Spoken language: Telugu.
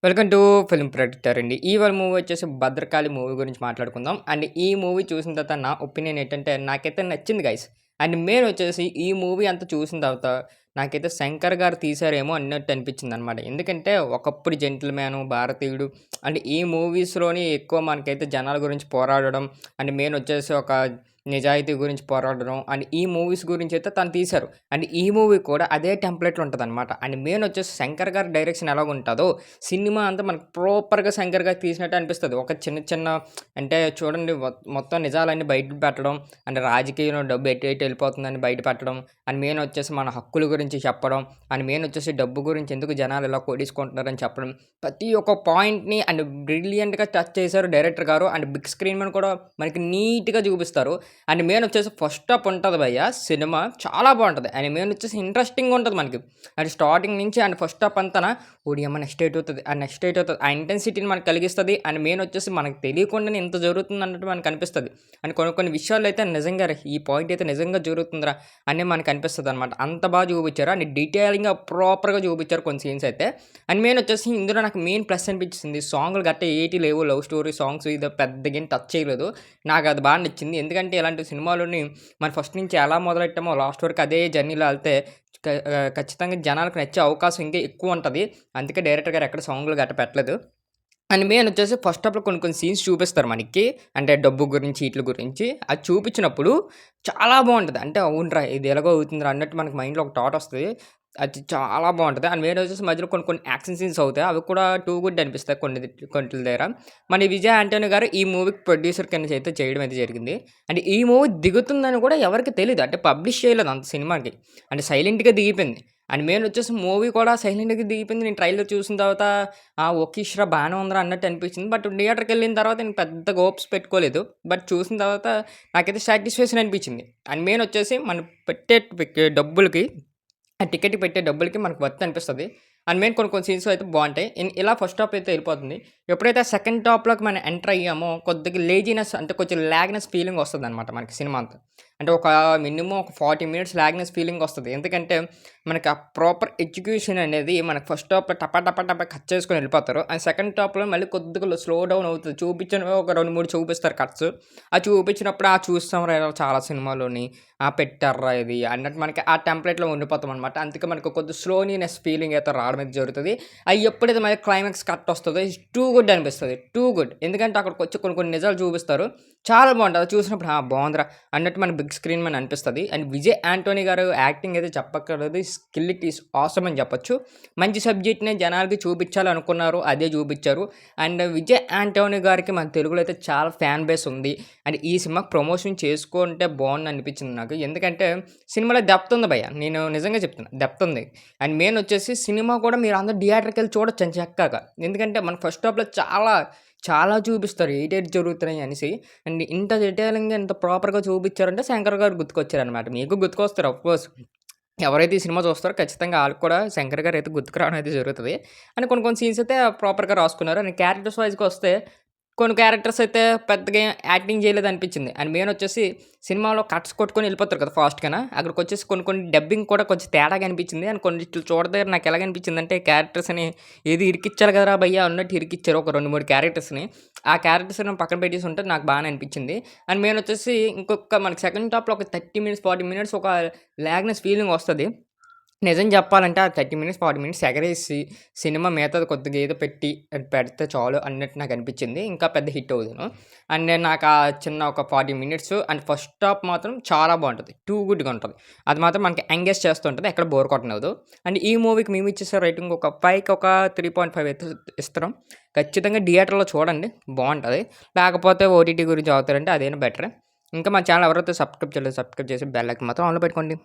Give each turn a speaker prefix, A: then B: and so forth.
A: వెల్కమ్ టు ఫిల్మ్ ప్రెడిక్టర్ అండి. ఇవాళ మూవీ వచ్చేసి 'భద్రకాళి' మూవీ గురించి మాట్లాడుకుందాం. అండ్ ఈ మూవీ చూసిన తర్వాత నా ఒపీనియన్ ఏంటంటే నాకైతే నచ్చింది గైస్. అండ్ మెయిన్ వచ్చేసి ఈ మూవీ అంతా చూసిన తర్వాత నాకైతే 'శంకర్' గారు తీశారేమో అన్నట్టు అనిపించిందనమాట. ఎందుకంటే ఒకప్పుడు 'జెంటిల్‌మ్యాన్', 'భారతీయుడు' అండ్ ఈ మూవీస్‌లోని ఎక్కువ మనకైతే జనాల గురించి పోరాడడం అండ్ మెయిన్ వచ్చేసి ఒక నిజాయితీ గురించి పోరాడడం అండ్ ఈ మూవీస్ గురించి అయితే తను తీశారు. అండ్ ఈ మూవీ కూడా అదే టెంప్లేట్‌లో ఉంటదనమాట. అండ్ మెయిన్ వచ్చేసి 'శంకర్' గారి డైరెక్షన్ ఎలాగుంటదో సినిమా అంతా మనకు ప్రాపర్‌గా 'శంకర్' గారు తీసినట్టు అనిపిస్తది. ఒక చిన్న చిన్న అంటే చూడండి మొత్తం నిజాలన్నీ బయట పెట్టడం, అండ్ రాజకీయంలో డబ్బు ఎటు ఎటు వెళ్ళిపోతుందని బయట పెట్టడం, అండ్ మెయిన్ వచ్చేసి మన హక్కుల గురించి చెప్పడం, అండ్ మెయిన్ వచ్చేసి డబ్బు గురించి ఎందుకు జనాలు ఇలా కొట్టేసుకుంటున్నారని చెప్పడం. ప్రతి ఒక్క పాయింట్‌ని అండ్ బ్రిలియంట్‌గా టచ్ చేశారు డైరెక్టర్ గారు. అండ్ బిగ్ స్క్రీన్ మీద కూడా మనకి నీట్‌గా చూపిస్తారు. అండ్ మెయిన్ వచ్చేసి ఫస్ట్ హాఫ్ ఉంటది భయ్య సినిమా చాలా బావుంటది. అండ్ మెయిన్ వచ్చేసి ఇంట్రెస్టింగ్‌గా ఉంటది మనకి. అండ్ స్టార్టింగ్ నుంచి అండ్ ఫస్ట్ హాఫ్ అంతాన ఓడియమ్మ నెక్స్ట్ ఎటవుతది? నెక్స్ట్ ఎటవుతది? ఆ ఇంటెన్సిటీని మనకు కలిగిస్తది. అండ్ మెయిన్ వచ్చేసి మనకు తెలియకుండానే ఇంత జరుగుతుంది అన్నట్టు మనకు అనిపిస్తది. అండ్ కొన్ని కొన్ని విషయాల్లో అయితే నిజంగా ఈ పాయింట్ అయితే నిజంగా జరుగుతుందిరా అని మనకు అనిపిస్తదనమాట. అంత బాగా చూపించారు. అండ్ డీటెయిలింగ్‌గా ప్రాపర్‌గా చూపించారు కొన్ని సీన్స్ అయితే. అండ్ మెయిన్ వచ్చేసి ఇందులో నాకు మెయిన్ ప్లస్ అనిపించింది సాంగ్‌లు గట్టా ఏటి లేవు. లవ్ స్టోరీ సాంగ్స్ ఇది పెద్దగా ఏం టచ్ చేయలేదు. నాకు అది బాగా నచ్చింది. ఎందుకంటే ఇలాంటి సినిమాలోని మనం ఫస్ట్ నుంచి ఎలా మొదలెట్టామో లాస్ట్ వరకు అదే జర్నీలో ఎళ్తే ఖచ్చితంగా జనాలకు నచ్చే అవకాశం ఇంకా ఎక్కువ ఉంటది. అందుకే డైరెక్టర్ గారు ఎక్కడ సాంగ్‌లు గట్టా పెట్టలేదు. అండ్ మెయిన్ వచ్చేసి ఫస్ట్ హాఫ్‌లో కొన్ని కొన్ని సీన్స్ చూపిస్తారు మనకి. అంటే డబ్బు గురించి, ఈట్లి గురించి. అది చూపించినప్పుడు చాలా బావుంటది. అంటే అవునురా! ఇది ఎలాగో అవుతుందిరా అన్నట్టు మనకి మైండ్‌లో ఒక థాట్ వస్తది. అది చాలా బావుంటది. అండ్ మెయిన్ వచ్చేసి మధ్యలో కొన్ని కొన్ని యాక్షన్ సీన్స్ అవుతాయి. అవి కూడా టూ గుడ్ అనిపిస్తాయి కొన్నిట్ల దగ్గర. మన విజయ్ ఆంటోనీ గారు ఈ మూవీకి ప్రొడ్యూసర్ కింద అయితే చేయడం అయితే జరిగింది. అండ్ ఈ మూవీ దిగుతుందని కూడా ఎవరికీ తెలీదు. అంటే పబ్లిష్ చేయలేదు అంత సినిమాకి. అంటే సైలెంట్‌గా దిగిపోయింది. అండ్ మెయిన్ వచ్చేసి మూవీ కూడా సైలెంట్‌గా దిగిపోయింది. నేను ట్రైలర్ చూసిన తర్వాత ఓకేష్‌రా బానే ఉందిరా అన్నట్టు అనిపించింది. బట్ థియేటర్‌కెళ్ళిన తర్వాత నేను పెద్దగా హోప్స్ పెట్టుకోలేదు. బట్ చూసిన తర్వాత నాకైతే సాటిస్ఫాక్షన్ అనిపించింది. అండ్ మెయిన్ వచ్చేసి మనం పెట్టే డబ్బులకి ఆ టికెట్ పెట్టే డబ్బులకి మనకు వర్త్ అనిపిస్తది. అండ్ మెయిన్ కొన్ని కొన్ని సీన్స్ అయితే బావుంటాయి. ఇలా ఫస్ట్ హాఫ్ అయితే ఎళ్ళిపోతుంది. ఎప్పుడైతే సెకండ్ హాఫ్‌లోకి మనం ఎంటర్ అయ్యామో కొద్దిగా లేజీనెస్ అంటే కొంచెం లాగ్‌నెస్ ఫీలింగ్ వస్తదనమాట మనకి సినిమా అంతా. అంటే ఒక మినిమమ్ ఒక 40 మినిట్స్ లాగ్‌నెస్ ఫీలింగ్ వస్తది. ఎందుకంటే మనకి ఆ ప్రాపర్ ఎగ్జిక్యూషన్ అనేది మనకు ఫస్ట్ హాఫ్‌లో టపా టపా టపా కట్ చేసుకొని ఎళ్ళిపోతారు. అండ్ సెకండ్ హాఫ్‌లో మళ్ళీ కొద్దిగా స్లో డౌన్ అవుతది. చూపించినవి ఒక 2, 3 చూపిస్తారు కట్స్. అది చూపించినప్పుడు చూస్తాంరా ఇలా చాలా సినిమాలోని పెట్టార్రా ఇది అన్నట్టు మనకి ఆ టెంప్లేట్‌లో ఉండిపోతామనమాట. అందుకే మనకు కొద్దిగా స్లోనీనెస్ ఫీలింగ్ అయితే రావడం అయితే జరుగుతది. అయి ఎప్పుడైతే మళ్ళీ క్లైమాక్స్ కట్ వస్తదో టూ గుడ్ అనిపిస్తది. Too good. ఎందుకంటే అక్కడికొచ్చి కొన్ని కొన్ని నిజాలు చూపిస్తారు. చాలా బావుంటది. అది చూసినప్పుడు బావుందిరా అన్నట్టు మనకి బిగ్ స్క్రీన్ మీద అనిపిస్తది. అండ్ విజయ్ ఆంటోనీ గారు యాక్టింగ్ అయితే చెప్పక్కర్లేదు. స్కిల్ ఇట్ ఈస్ ఆసమ్ అని చెప్పొచ్చు. మంచి సబ్జెక్ట్‌నే జనాలకి చూపించాలనుకున్నారు. అదే చూపించారు. అండ్ విజయ్ ఆంటోనీ గారికి మన తెలుగులో అయితే చాలా ఫ్యాన్ బేస్ ఉంది. అండ్ ఈ సినిమాకి ప్రమోషన్ చేసుకుంటే బావుండనిపించింది నాకు. ఎందుకంటే సినిమాలో డెప్త్ ఉంది భయ్య. నేను నిజంగా చెప్తున్నా. డెప్త్ ఉంది. అండ్ మెయిన్ వచ్చేసి సినిమా కూడా మీరందరూ థియేటర్‌కెళ్ళి చూడొచ్చండి చక్కగా. ఎందుకంటే మనకు ఫస్ట్ హాఫ్‌లో చాలా చూపిస్తారు. ఏటేటి జరుగుతున్నాయి అనేసి. అండ్ ఇంత డీటెయిలింగ్‌గా ఇంత ప్రాపర్‌గా చూపించారంటే శంకర్ గారు గుర్తుకొచ్చారనమాట. మీకు గుర్తుకొస్తారు ఆఫ్‌కోర్స్. ఎవరైతే ఈ సినిమా చూస్తారో ఖచ్చితంగా ఆళ్ళకి కూడా శంకర్ గారు అయితే గుర్తుకు రావడం అయితే జరుగుతది. అండ్ కొన్ని కొన్ని సీన్స్ అయితే ప్రాపర్‌గా రాసుకున్నారు. అండ్ క్యారెక్టర్స్ వైస్‌గా వస్తే కొన్ని క్యారెక్టర్స్ అయితే పెద్దగా యాక్టింగ్ చేయలేదనిపించింది. అండ్ మెయిన్ వచ్చేసి సినిమాలో కట్స్ కొట్టుకొని వెళ్ళిపోతారు కదా ఫాస్ట్‌గాన. అక్కడికొచ్చేసి కొన్ని కొన్ని డబ్బింగ్ కూడా కొంచెం తేడాగా అనిపించింది. అండ్ కొన్నిటిలో చూడదగ్గర నాకు ఎలాగనిపించిందంటే క్యారెక్టర్స్‌ని ఏది ఇరికిచ్చాలి కదరా భయ్యా అన్నట్టు ఇరికిచ్చారు. ఒక 2, 3 క్యారెక్టర్స్‌ని. ఆ క్యారెక్టర్స్‌ని పక్కన పెట్టేసి ఉంటే నాకు బానే అనిపించింది. అండ్ మెయిన్ వచ్చేసి ఇంకొక మనకి సెకండ్ హాఫ్‌లో ఒక 30 మినిట్స్, 40 మినిట్స్ ఒక లాగ్‌నెస్ ఫీలింగ్ వస్తది. నిజం చెప్పాలంటే ఆ 30 మినిట్స్, 40 మినిట్స్ ఎగరేసి సినిమా మిగతాది కొద్దిగా ఏదో పెడితే చాలు అన్నట్టు నాకనిపించింది. ఇంకా పెద్ద హిట్ అవ్వుదును. అండ్ నేను నాకు ఆ చిన్న ఒక 40 మినిట్స్ అండ్ ఫస్ట్ హాఫ్ మాత్రం చాలా బావుంటది. టూ గుడ్‌గా ఉంటది. అది మాత్రం మనకి ఎంగేజ్ చేస్తుంటది. ఎక్కడ బోర్ కొట్టనివ్వదు. అండ్ ఈ మూవీకి మేమిచ్చేసే రేటింగ్ ఒక 5కి ఒక 3.5 అయితే ఇస్తున్నాం. ఖచ్చితంగా థియేటర్‌లో చూడండి బావుంటది. లేకపోతే ఓటీటీ గురించి చదువుతారంటే అదైనా బెటరే. ఇంకా మా ఛానల్ ఎవరైతే సబ్స్క్రైబ్ చేయలేదో సబ్స్క్రైబ్ చేసి బెల్ ఐకాన్ మాత్రం ఆన్‌లో పెట్టుకోండి.